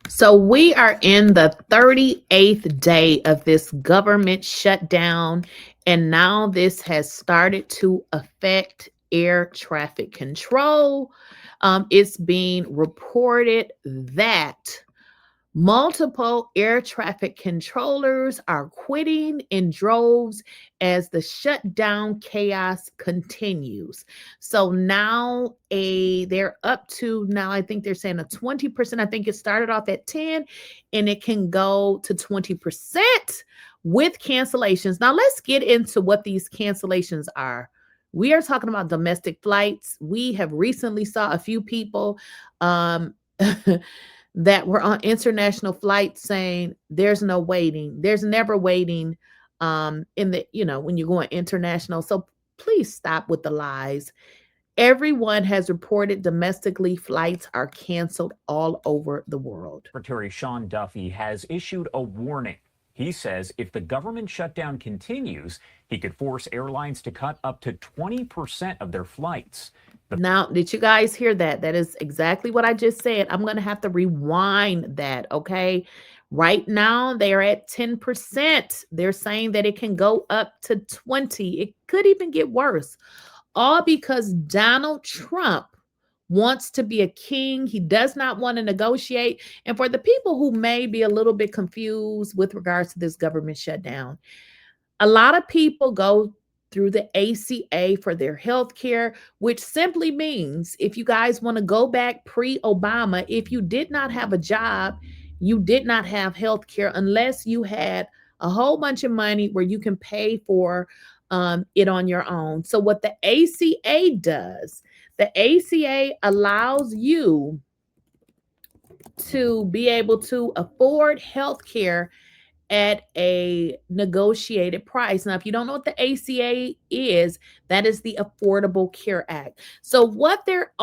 So we are in the 38th day of this government shutdown, and now this has started to affect air traffic control. It's being reported that multiple air traffic controllers are quitting in droves as the shutdown chaos continues. So now they're up to now I think they're saying a 20%. I think it started off at 10 and it can go to 20% with cancellations. Now let's get into what these cancellations are. We are talking about domestic flights. We have recently saw a few people um that were on international flights saying there's no waiting. There's never waiting in the, when you're going international. So please stop with the lies. Everyone has reported domestically flights are canceled all over the world. Secretary Sean Duffy has issued a warning. He says if the government shutdown continues, he could force airlines to cut up to 20% of their flights. Now, did you guys hear that? That is exactly what I just said. I'm going to have to rewind that, okay? Right now, they are at 10%. They're saying that it can go up to 20. It could even get worse. All because Donald Trump wants to be a king. He does not want to negotiate. And for the people who may be a little bit confused with regards to this government shutdown, a lot of people go through the ACA for their health care, which simply means if you guys want to go back pre Obama, if you did not have a job, you did not have health care unless you had a whole bunch of money where you can pay for it on your own. So, what the ACA does, the ACA allows you to be able to afford health care at a negotiated price. Now, if you don't know what the ACA is, that is the Affordable Care Act. So what they're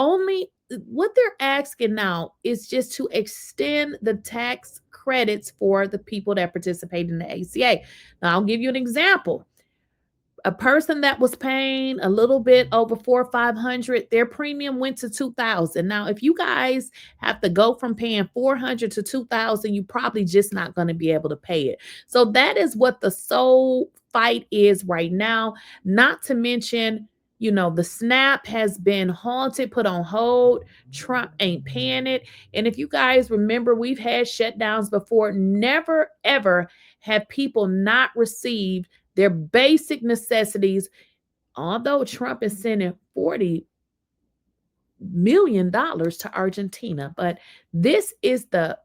asking now is just to extend the tax credits for the people that participate in the ACA. Now, I'll give you an example. A person that was paying a little bit over 400 or 500, their premium went to 2,000. Now, if you guys have to go from paying 400 to 2,000, you probably just not going to be able to pay it. So that is what the sole fight is right now. Not to mention, the SNAP has been halted, put on hold. Trump ain't paying it. And if you guys remember, we've had shutdowns before. Never, ever have people not received their basic necessities, although Trump is sending $40 million to Argentina. But this is the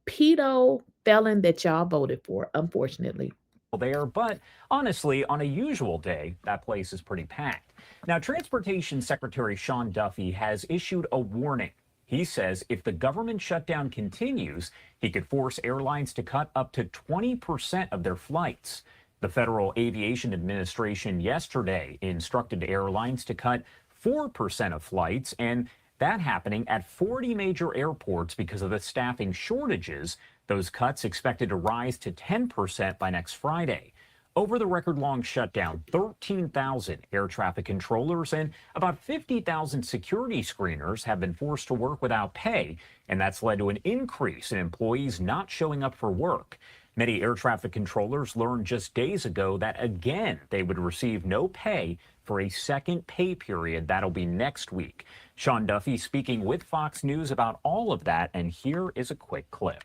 pedo felon that y'all voted for, unfortunately. There, but honestly, on a usual day, that place is pretty packed. Now, Transportation Secretary Sean Duffy has issued a warning. He says if the government shutdown continues, he could force airlines to cut up to 20% of their flights. The Federal Aviation Administration yesterday instructed airlines to cut 4% of flights, and that happening at 40 major airports because of the staffing shortages. Those cuts expected to rise to 10% by next Friday. Over the record-long shutdown, 13,000 air traffic controllers and about 50,000 security screeners have been forced to work without pay, and that's led to an increase in employees not showing up for work. Many air traffic controllers learned just days ago that, again, they would receive no pay for a second pay period. That'll be next week. Sean Duffy speaking with Fox News about all of that, and here is a quick clip.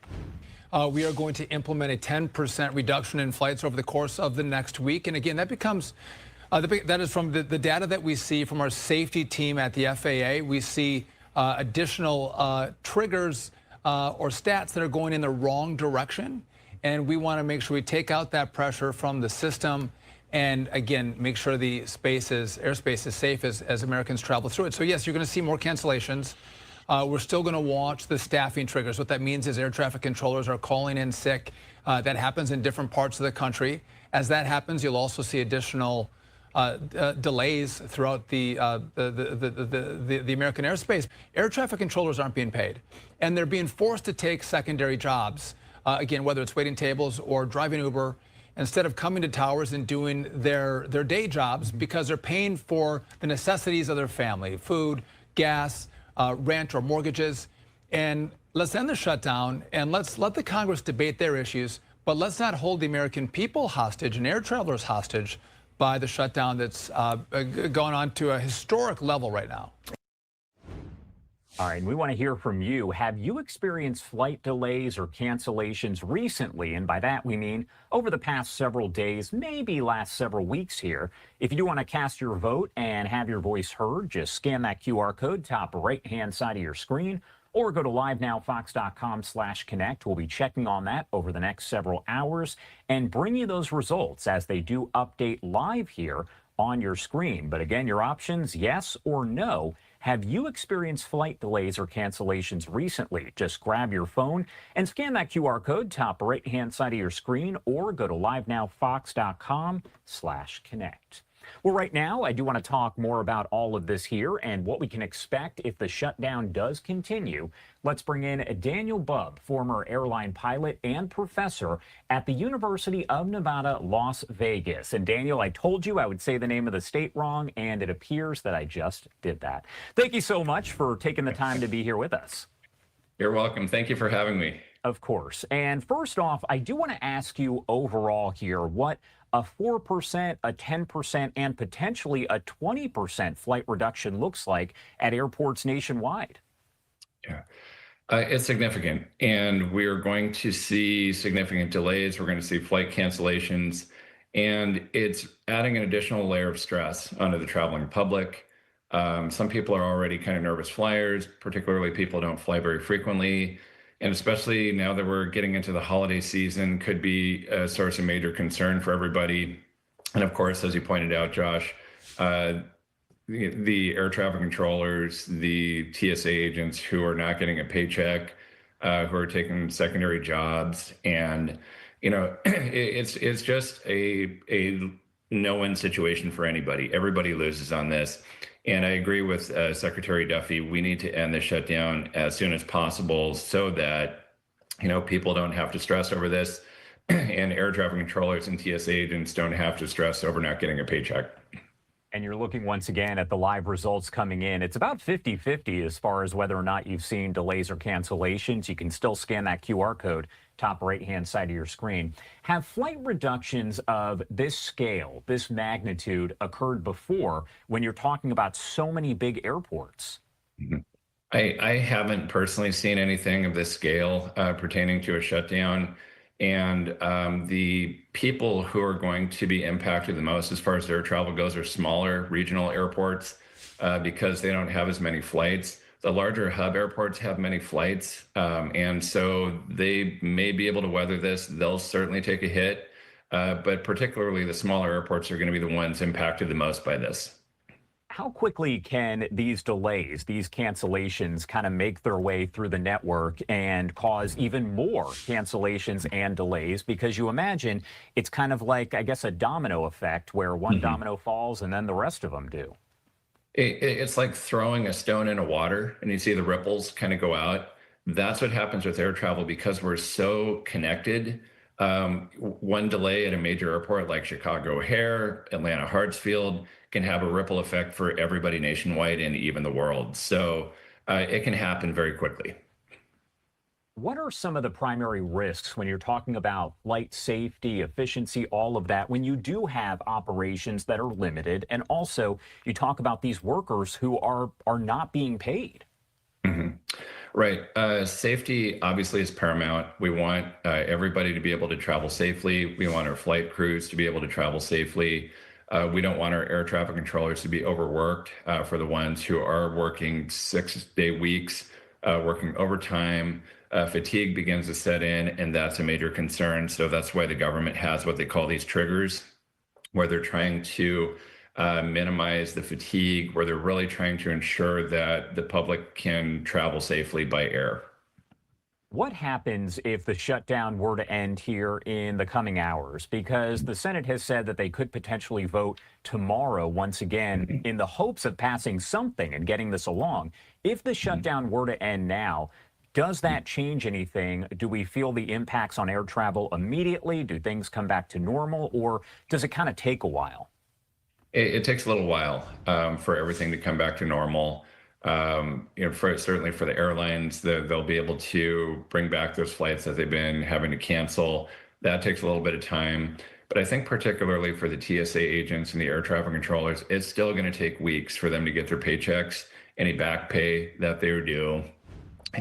We are going to implement a 10% reduction in flights over the course of the next week. And again, that becomes, that is from the data that we see from our safety team at the FAA. We see additional triggers or stats that are going in the wrong direction. And we want to make sure we take out that pressure from the system and, again, make sure the airspace is safe as Americans travel through it. So, yes, you're going to see more cancellations. We're still going to watch the staffing triggers. What that means is air traffic controllers are calling in sick. That happens in different parts of the country. As that happens, you'll also see additional delays throughout the American airspace. Air traffic controllers aren't being paid, and they're being forced to take secondary jobs. Again, whether it's waiting tables or driving Uber, instead of coming to towers and doing their day jobs because they're paying for the necessities of their family, food, gas, rent, or mortgages. And let's end the shutdown and let's let the Congress debate their issues, but let's not hold the American people hostage and air travelers hostage by the shutdown that's going on to a historic level right now. All right, and we want to hear from you. Have you experienced flight delays or cancellations recently? And by that, we mean over the past several days, maybe last several weeks here. If you do want to cast your vote and have your voice heard, just scan that QR code top right-hand side of your screen or go to livenowfox.com/connect. We'll be checking on that over the next several hours and bring you those results as they do update live here on your screen. But again, your options, yes or no. Have you experienced flight delays or cancellations recently? Just grab your phone and scan that QR code top right-hand side of your screen or go to livenowfox.com/connect. Well, right now, I do want to talk more about all of this here and what we can expect if the shutdown does continue. Let's bring in Daniel Bubb, former airline pilot and professor at the University of Nevada, Las Vegas. And Daniel, I told you I would say the name of the state wrong, and it appears that I just did that. Thank you so much for taking the time to be here with us. You're welcome. Thank you for having me. Of course. And first off, I do want to ask you overall here what a 4%, a 10%, and potentially a 20% flight reduction looks like at airports nationwide. Yeah, it's significant. And we're going to see significant delays. We're going to see flight cancellations. And it's adding an additional layer of stress onto the traveling public. Some people are already kind of nervous flyers, particularly people who don't fly very frequently. And especially now that we're getting into the holiday season, could be a source of major concern for everybody. And of course, as you pointed out, Josh, the air traffic controllers, the TSA agents who are not getting a paycheck, who are taking secondary jobs, and it's just a no-win situation for anybody. Everybody loses on this. And I agree with Secretary Duffy. We need to end the shutdown as soon as possible so that, people don't have to stress over this and air traffic controllers and TSA agents don't have to stress over not getting a paycheck. And you're looking once again at the live results coming in. It's about 50-50 as far as whether or not you've seen delays or cancellations. You can still scan that QR code top right-hand side of your screen. Have flight reductions of this scale, this magnitude occurred before when you're talking about so many big airports? I haven't personally seen anything of this scale pertaining to a shutdown. And the people who are going to be impacted the most as far as air travel goes are smaller regional airports because they don't have as many flights. The larger hub airports have many flights, and so they may be able to weather this. They'll certainly take a hit, but particularly the smaller airports are going to be the ones impacted the most by this. How quickly can these delays, these cancellations kind of make their way through the network and cause even more cancellations and delays? Because you imagine it's kind of like, I guess, a domino effect where one domino falls and then the rest of them do. It's like throwing a stone into water and you see the ripples kind of go out. That's what happens with air travel because we're so connected. One delay at a major airport like Chicago O'Hare, Atlanta Hartsfield can have a ripple effect for everybody nationwide and even the world. So it can happen very quickly. What are some of the primary risks when you're talking about flight safety, efficiency, all of that, when you do have operations that are limited? And also, you talk about these workers who are not being paid. Right. Safety obviously is paramount. We want everybody to be able to travel safely. We want our flight crews to be able to travel safely. We don't want our air traffic controllers to be overworked for the ones who are working 6-day weeks, working overtime. Fatigue begins to set in, and that's a major concern. So that's why the government has what they call these triggers, where they're trying to minimize the fatigue, where they're really trying to ensure that the public can travel safely by air. What happens if the shutdown were to end here in the coming hours? Because the Senate has said that they could potentially vote tomorrow once again in the hopes of passing something and getting this along. If the shutdown were to end now, does that change anything? Do we feel the impacts on air travel immediately? Do things come back to normal, or does it kind of take a while? It takes a little while for everything to come back to normal. certainly for the airlines, they'll be able to bring back those flights that they've been having to cancel. That takes a little bit of time. But I think particularly for the TSA agents and the air traffic controllers, it's still going to take weeks for them to get their paychecks, any back pay that they were due.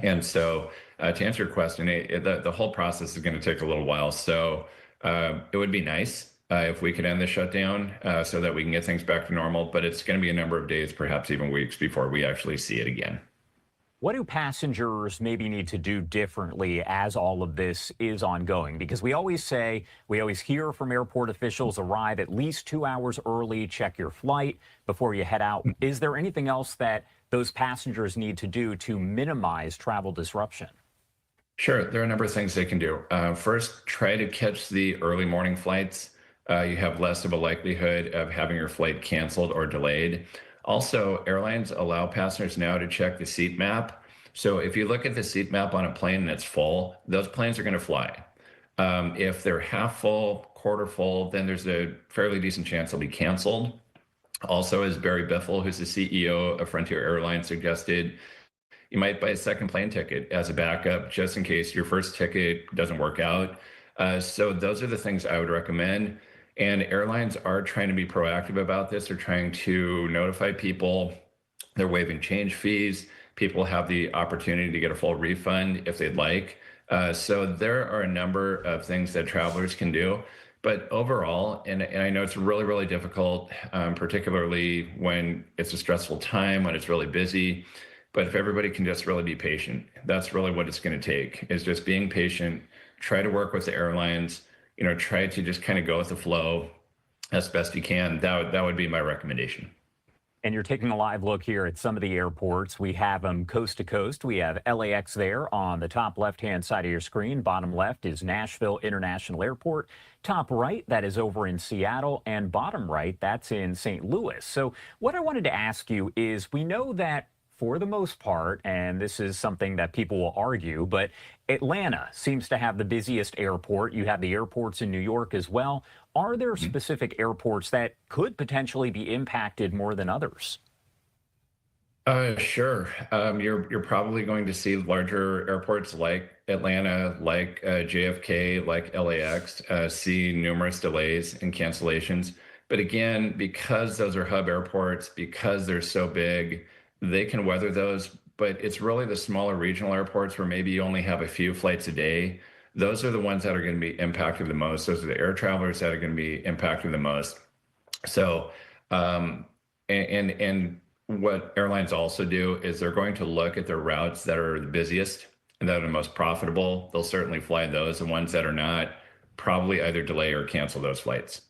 And so to answer your question, the whole process is going to take a little while. So it would be nice if we could end the shutdown so that we can get things back to normal. But it's going to be a number of days, perhaps even weeks, before we actually see it again. What do passengers maybe need to do differently as all of this is ongoing? Because we always hear from airport officials, arrive at least 2 hours early, check your flight before you head out. Is there anything else that those passengers need to do to minimize travel disruption? Sure, there are a number of things they can do. First, try to catch the early morning flights. You have less of a likelihood of having your flight canceled or delayed. Also, airlines allow passengers now to check the seat map. So if you look at the seat map on a plane and it's full, those planes are going to fly. If they're half full, quarter full, then there's a fairly decent chance they'll be canceled. Also, as Barry Biffle, who's the CEO of Frontier Airlines, suggested, you might buy a second plane ticket as a backup just in case your first ticket doesn't work out. So those are the things I would recommend. And airlines are trying to be proactive about this. They're trying to notify people. They're waiving change fees. People have the opportunity to get a full refund if they'd like. So there are a number of things that travelers can do. But overall, and I know it's really, really difficult, particularly when it's a stressful time, when it's really busy. But if everybody can just really be patient, that's really what it's going to take, is just being patient, try to work with the airlines, try to just kind of go with the flow as best you can. That would be my recommendation. And you're taking a live look here at some of the airports. We have them coast to coast. We have LAX there on the top left-hand side of your screen. Bottom left is Nashville International Airport. Top right, that is over in Seattle. And bottom right, that's in St. Louis. So what I wanted to ask you is, we know that for the most part, and this is something that people will argue, but Atlanta seems to have the busiest airport. You have the airports in New York as well. Are there specific airports that could potentially be impacted more than others? Sure. You're probably going to see larger airports like Atlanta, like JFK, like LAX, see numerous delays and cancellations. But again, because those are hub airports, because they're so big, they can weather those. But it's really the smaller regional airports where maybe you only have a few flights a day. Those are the ones that are going to be impacted the most. Those are the air travelers that are going to be impacted the most. So, and what airlines also do is they're going to look at their routes that are the busiest and that are the most profitable. They'll certainly fly those. The ones that are not, probably either delay or cancel those flights.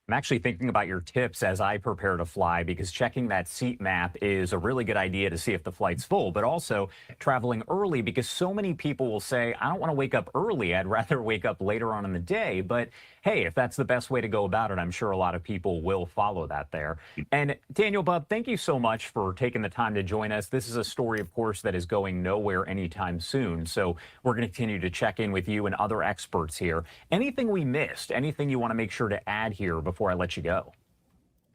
I'm actually thinking about your tips as I prepare to fly, because checking that seat map is a really good idea to see if the flight's full, but also traveling early, because so many people will say, I don't want to wake up early. I'd rather wake up later on in the day. But hey, if that's the best way to go about it, I'm sure a lot of people will follow that there. And Daniel, Bub, thank you so much for taking the time to join us. This is a story, of course, that is going nowhere anytime soon. So we're going to continue to check in with you and other experts here. Anything we missed, anything you want to make sure to add here before I let you go?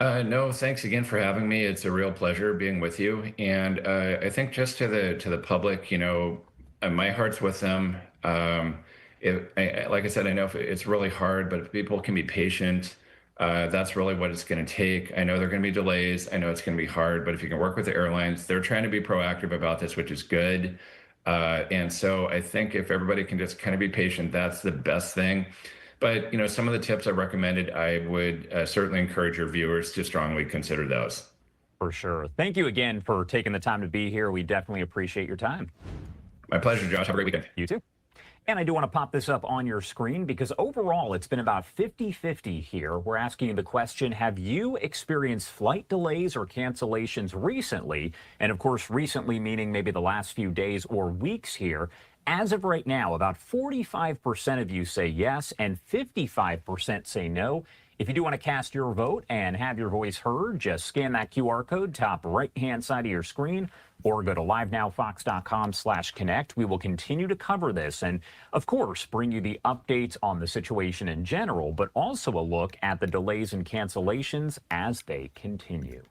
No, thanks again for having me. It's a real pleasure being with you. And I think just to the public, my heart's with them. Like I said, I know it's really hard, but if people can be patient, that's really what it's going to take. I know there are going to be delays. I know it's going to be hard, but if you can work with the airlines, they're trying to be proactive about this, which is good. And so I think if everybody can just kind of be patient, that's the best thing. But, some of the tips I recommended, I would certainly encourage your viewers to strongly consider those. For sure. Thank you again for taking the time to be here. We definitely appreciate your time. My pleasure, Josh. Have a great weekend. You too. And I do want to pop this up on your screen, because overall it's been about 50-50 here. We're asking you the question, have you experienced flight delays or cancellations recently? And of course, recently meaning maybe the last few days or weeks here. As of right now, about 45% of you say yes and 55% say no. If you do want to cast your vote and have your voice heard, just scan that QR code top right-hand side of your screen or go to livenowfox.com/connect. We will continue to cover this and, of course, bring you the updates on the situation in general, but also a look at the delays and cancellations as they continue.